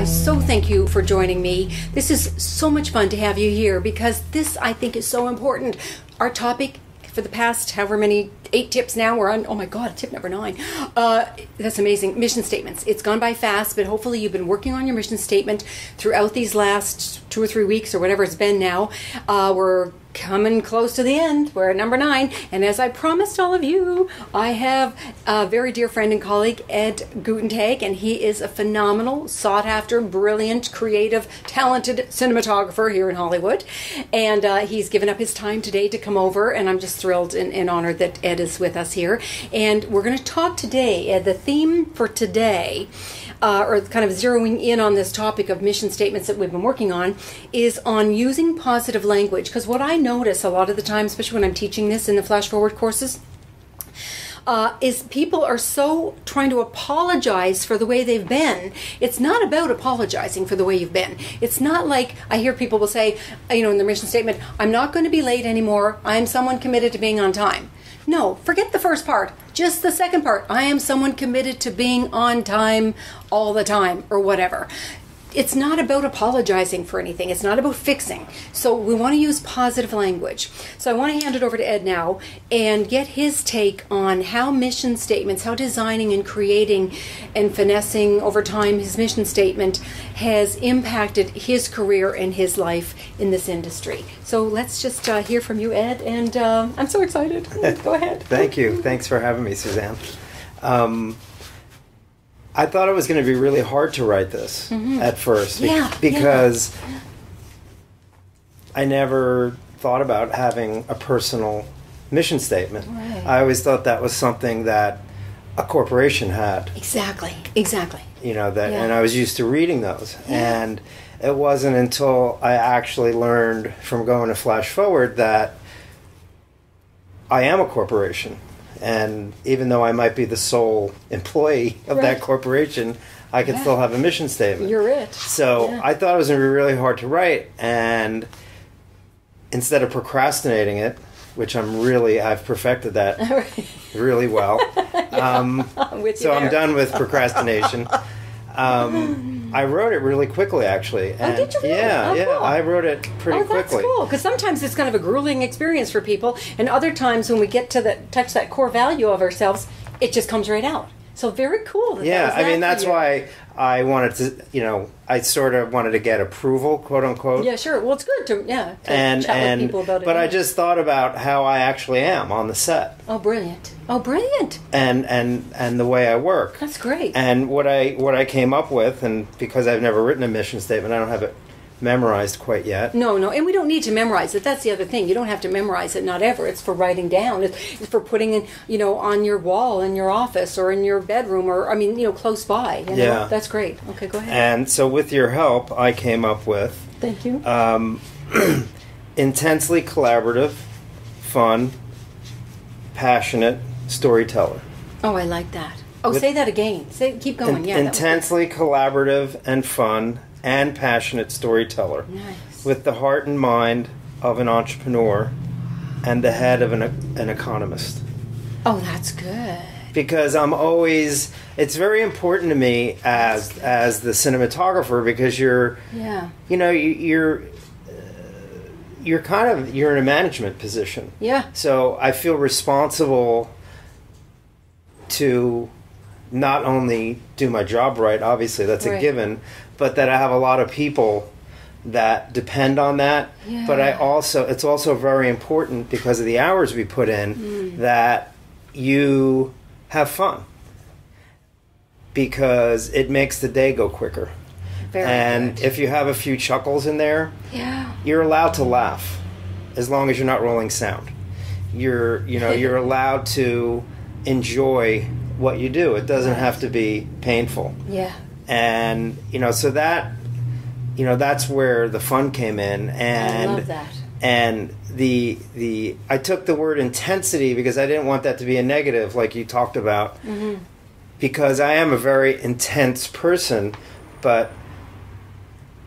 so thank you for joining me. This is so much fun to have you here because this, I think, is so important. Our topic for the past however many 8 tips now, we're on, oh my God, tip number 9. That's amazing. Mission statements. It's gone by fast, but hopefully you've been working on your mission statement throughout these last 2 or 3 weeks or whatever it's been now. We're coming close to the end. We're at number 9. And as I promised all of you, I have a very dear friend and colleague, Ed Gutentag, and he is a phenomenal, sought-after, brilliant, creative, talented cinematographer here in Hollywood. And he's given up his time today to come over, and I'm just thrilled and honored that Ed is with us here. And we're going to talk today, Ed, the theme for today, or kind of zeroing in on this topic of mission statements that we've been working on, is on using positive language. Because what I notice a lot of the time, especially when I'm teaching this in the Flash Forward courses, is people are so trying to apologize for the way they've been. It's not about apologizing for the way you've been. It's not like I hear people will say, you know, in their mission statement, I'm not going to be late anymore. I'm someone committed to being on time. No, forget the first part. Just the second part. I am someone committed to being on time all the time or whatever. It's not about apologizing for anything. It's not about fixing. So we want to use positive language. So I want to hand it over to Ed now and get his take on how mission statements, how designing and creating and finessing over time his mission statement has impacted his career and his life in this industry. So let's just hear from you, Ed, and I'm so excited. Go ahead. Thank you. Thanks for having me, Suzanne. I thought it was going to be really hard to write this at first because I never thought about having a personal mission statement. Right. I always thought that was something that a corporation had. Exactly. You know, that, and I was used to reading those. Yeah. And it wasn't until I actually learned from going to Flash Forward that I am a corporation. And even though I might be the sole employee of that corporation, I can still have a mission statement. You're it. So I thought it was going to be really hard to write. And instead of procrastinating it, which I've perfected that really well. So I'm done with procrastination. I wrote it really quickly, actually. And did you really? Yeah, Cool. I wrote it pretty quickly. That's cool, because sometimes it's kind of a grueling experience for people, and other times when we get to touch that core value of ourselves, it just comes right out. So very cool. That's why I wanted to, I sort of wanted to get approval, quote unquote. Yeah, sure. Well, it's good to chat with people about it. But I just thought about how I actually am on the set. Oh, brilliant. And the way I work. That's great. And what I came up with, and because I've never written a mission statement, I don't have it memorized quite yet. No, and we don't need to memorize it. That's the other thing. You don't have to memorize it, not ever. It's for writing down. It's for putting in, on your wall in your office or in your bedroom or, close by. Yeah. That's great. Okay, go ahead. And so with your help, I came up with... Thank you. Intensely collaborative, fun, passionate storyteller. Oh, I like that. Oh, say that again. Keep going. Intensely collaborative and fun and passionate storyteller. Nice. With the heart and mind of an entrepreneur and the head of an economist. Oh, that's good. Because it's very important to me as the cinematographer, because you're in a management position. Yeah. So I feel responsible to not only do my job right, obviously that's a given, but that I have a lot of people that depend on that. Yeah. But it's also very important, because of the hours we put in, that you have fun, because it makes the day go quicker. Very good. If you have a few chuckles in there, you're allowed to laugh, as long as you're not rolling sound. You're allowed to enjoy what you do. It doesn't have to be painful. Yeah. And so that's where the fun came in. And I love that. And I took the word intensity because I didn't want that to be a negative, like you talked about, because I am a very intense person, but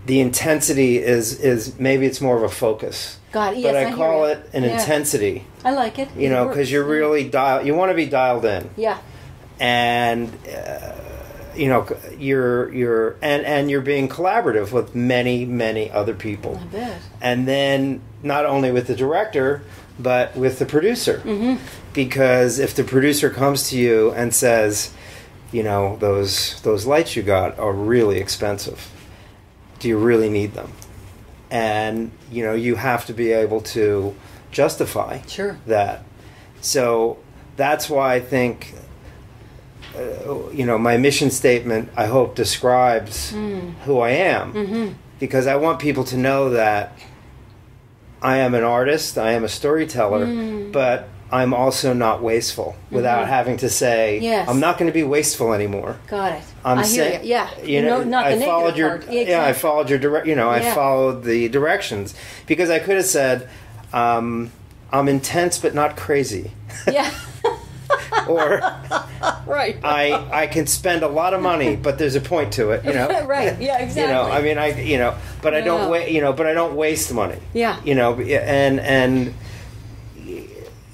the intensity is maybe it's more of a focus. Got it. Yes, but I call it an intensity. I like it. Because you're really you want to be dialed in. Yeah. And you're being collaborative with many other people. I bet. And then not only with the director, but with the producer. Because if the producer comes to you and says, those lights you got are really expensive, do you really need them? And you have to be able to justify that. So that's why I think my mission statement, I hope, describes who I am. Because I want people to know that I am an artist, I am a storyteller, but I'm also not wasteful, without having to say, I'm not going to be wasteful anymore. Got it. I hear you. Yeah. Not the followed negative part. Exactly. I followed your I followed the directions, because I could have said, I'm intense but not crazy. Yeah. Or right. I can spend a lot of money, but there's a point to it, Right. Yeah, exactly. But I don't but I don't waste money. Yeah. And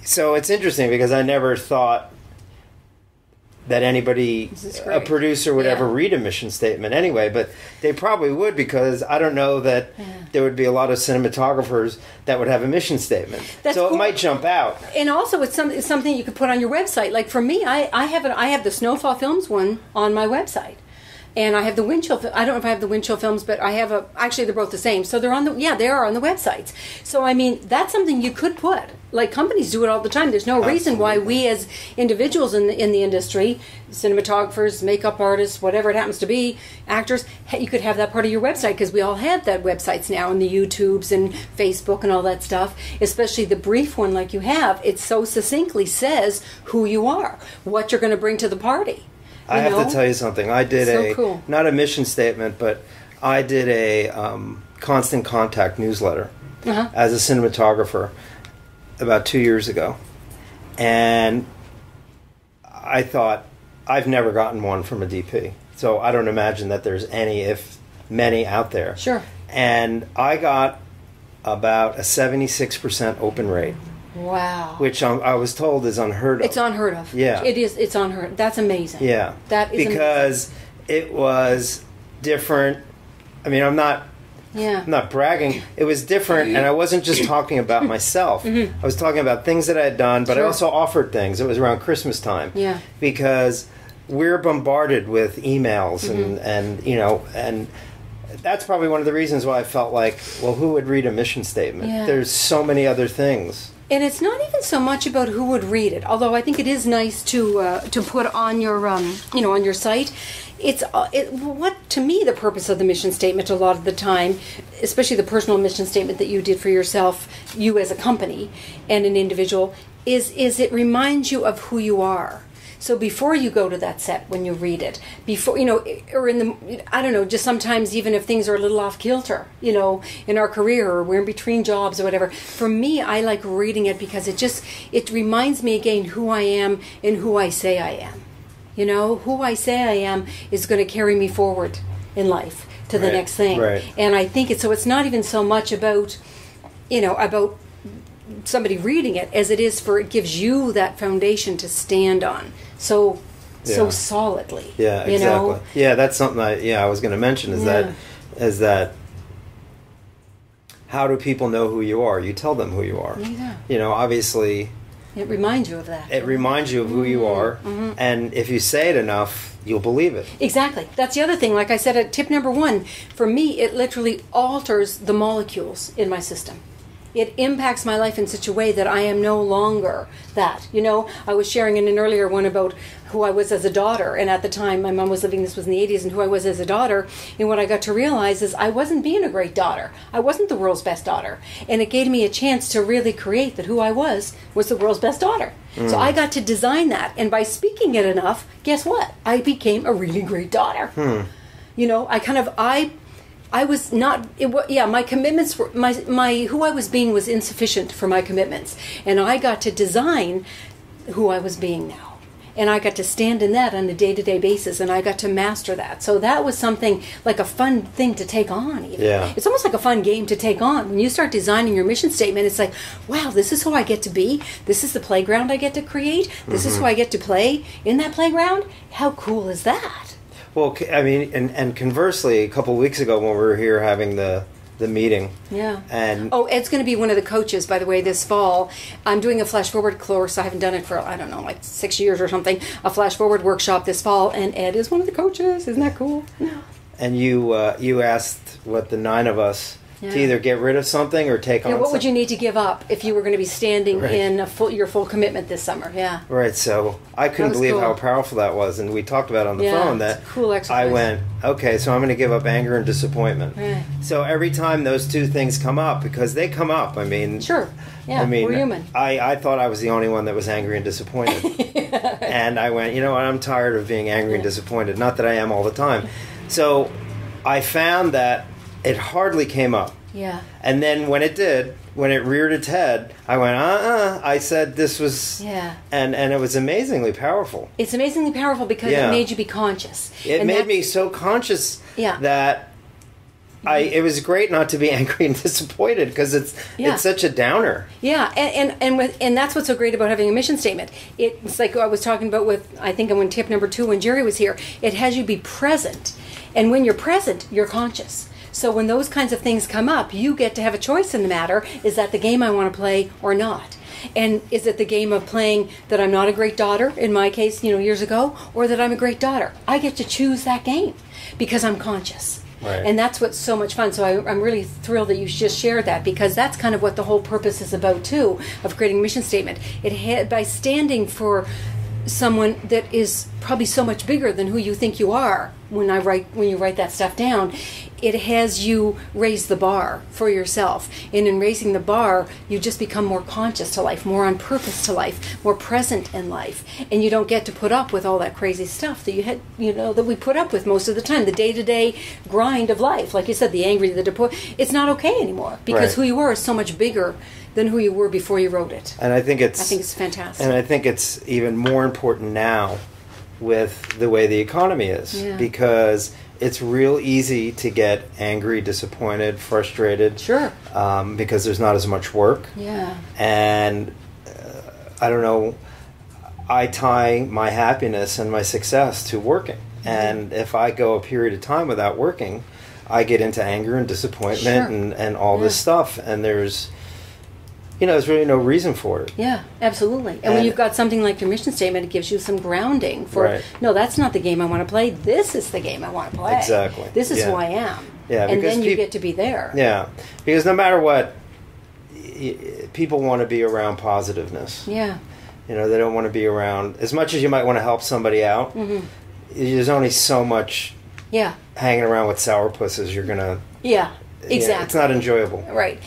so it's interesting, because I never thought that anybody, a producer, would ever read a mission statement anyway, but they probably would, because I don't know that there would be a lot of cinematographers that would have a mission statement. That's so cool. It might jump out. And also it's something you could put on your website. Like for me, I have the Snowfall Films one on my website. And I have the Windchill. I don't know if I have the Windchill films, but I have actually they're both the same. So they are on the websites. So I mean, that's something you could put. Like companies do it all the time. There's no reason why we as individuals in the industry, cinematographers, makeup artists, whatever it happens to be, actors, you could have that part of your website, because we all have that websites now, and the YouTubes and Facebook and all that stuff. Especially the brief one like you have, it so succinctly says who you are, what you're going to bring to the party. I have to tell you something. I did not a mission statement, but I did a constant contact newsletter as a cinematographer about 2 years ago. And I thought, I've never gotten one from a DP. So I don't imagine that there's any, if many, out there. Sure. And I got about a 76% open rate. Wow. Which I was told is unheard of. It's unheard of. Yeah. It is. It's unheard of. That's amazing. Yeah. That is because amazing. It was different. I mean, I'm not bragging. It was different, and I wasn't just talking about myself. I was talking about things that I had done, but I also offered things. It was around Christmas time. Yeah. Because we're bombarded with emails and that's probably one of the reasons why I felt like, well, who would read a mission statement? Yeah. There's so many other things. And it's not even so much about who would read it, although I think it is nice to put on your on your site. It's what to me the purpose of the mission statement a lot of the time, especially the personal mission statement that you did for yourself, you as a company and an individual, is it reminds you of who you are. So before you go to that set, when you read it, before, or in the, I don't know, just sometimes even if things are a little off kilter, in our career, or we're in between jobs or whatever, for me, I like reading it because it reminds me again who I am and who I say I am. Who I say I am is going to carry me forward in life to the next thing. Right. And I think it's not even so much about, about somebody reading it as it is it gives you that foundation to stand on so solidly. Yeah, exactly. Yeah, that's something I was going to mention is that how do people know who you are? You tell them who you are. Yeah. Obviously it reminds you of that. It reminds you of who you are, and if you say it enough, you'll believe it. Exactly. That's the other thing. Like I said, at tip number 1, for me, it literally alters the molecules in my system. It impacts my life in such a way that I am no longer that. I was sharing in an earlier one about who I was as a daughter, and at the time my mom was living, this was in the 80s, and who I was as a daughter, and what I got to realize is I wasn't being a great daughter. I wasn't the world's best daughter. And it gave me a chance to really create that who I was the world's best daughter. So I got to design that, and by speaking it enough, guess what? I became a really great daughter. I was not. My commitments were my who I was being was insufficient for my commitments, and I got to design who I was being now, and I got to stand in that on a day-to-day basis, and I got to master that. So that was something like a fun thing to take on. Even. Yeah, it's almost like a fun game to take on when you start designing your mission statement. It's like, wow, this is who I get to be. This is the playground I get to create. This is who I get to play in that playground. How cool is that? Well, I mean, and conversely, a couple of weeks ago when we were here having the meeting. Yeah. And Ed's going to be one of the coaches, by the way, this fall. I'm doing a flash forward course. I haven't done it for, I don't know, like 6 years or something. A flash forward workshop this fall, and Ed is one of the coaches. Isn't that cool? And you asked what the 9 of us to either get rid of something or take on what something. would you need to give up if you were going to be standing Right. in your full commitment this summer? Yeah. Right, so I couldn't believe cool. how powerful that was, and we talked about it on the phone that it's a cool exercise. I went, okay, so I'm going to give up anger and disappointment. Right. So every time those two things come up, because they come up, I mean... Sure, yeah, I mean, we're human. I thought I was the only one that was angry and disappointed. And I went, you know what, I'm tired of being angry and disappointed. Not that I am all the time. So I found that it hardly came up. Yeah. And then when it did, when it reared its head, I went, I said this was... Yeah. And it was amazingly powerful. It's amazingly powerful because it made you be conscious. It made me so conscious that it was great not to be angry and disappointed because it's such a downer. Yeah, and that's what's so great about having a mission statement. It's like I was talking about with, I think I'm on tip number 2 when Jerry was here. It has you be present. And when you're present, you're conscious. So when those kinds of things come up, you get to have a choice in the matter. Is that the game I want to play or not? And is it the game of playing that I'm not a great daughter, in my case, years ago, or that I'm a great daughter? I get to choose that game because I'm conscious. Right. And that's what's so much fun. So I'm really thrilled that you just shared that because that's kind of what the whole purpose is about, too, of creating a mission statement. By standing for someone that is probably so much bigger than who you think you are when you write that stuff down, it has you raise the bar for yourself. And in raising the bar, you just become more conscious to life, more on purpose to life, more present in life. And you don't get to put up with all that crazy stuff that that we put up with most of the time, the day-to-day grind of life. Like you said, the angry, the depressed. It's not okay anymore because who you are is so much bigger than who you were before you wrote it. And I think it's fantastic. And I think it's even more important now with the way the economy is because it's real easy to get angry, disappointed, frustrated. Sure. Because there's not as much work. Yeah. And I don't know, I tie my happiness and my success to working. Mm-hmm. And if I go a period of time without working, I get into anger and disappointment and all this stuff. And there's really no reason for it. Yeah, absolutely. And when you've got something like your mission statement, it gives you some grounding for, no, that's not the game I want to play. This is the game I want to play. Exactly. This is who I am. Yeah, and then you get to be there. Yeah, because no matter what, people want to be around positiveness. Yeah. They don't want to be around, as much as you might want to help somebody out, there's only so much hanging around with sourpusses you're going to... Yeah, exactly. It's not enjoyable. Right.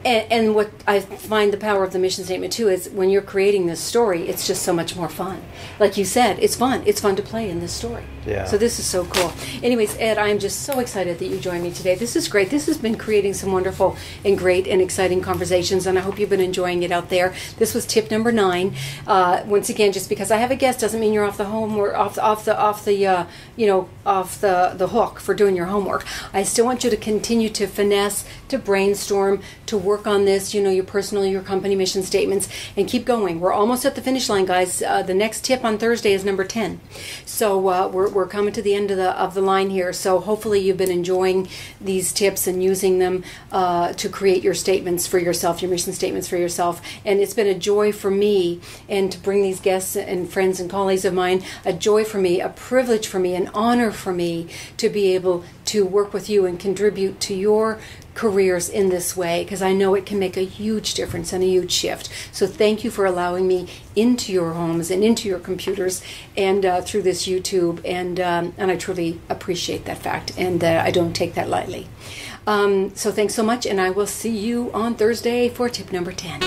And what I find the power of the mission statement, too, is when you're creating this story, it's just so much more fun. Like you said, it's fun. It's fun to play in this story. Yeah. So this is so cool. Anyways, Ed, I'm just so excited that you joined me today. This is great. This has been creating some wonderful and great and exciting conversations, and I hope you've been enjoying it out there. This was tip number 9. Once again, just because I have a guest doesn't mean you're off the hook for doing your homework. I still want you to continue to finesse, to brainstorm, to work on this, your personal, your company mission statements, and keep going. We're almost at the finish line, guys. The next tip on Thursday is number 10. So we're coming to the end of the line here. So hopefully you've been enjoying these tips and using them to create your statements for yourself, your mission statements for yourself. And it's been a joy for me, and to bring these guests and friends and colleagues of mine, a joy for me, a privilege for me, an honor for me to be able to work with you and contribute to your careers in this way, because I know it can make a huge difference and a huge shift. So thank you for allowing me into your homes and into your computers and through this YouTube, and I truly appreciate that fact, and I don't take that lightly. So thanks so much, and I will see you on Thursday for tip number 10.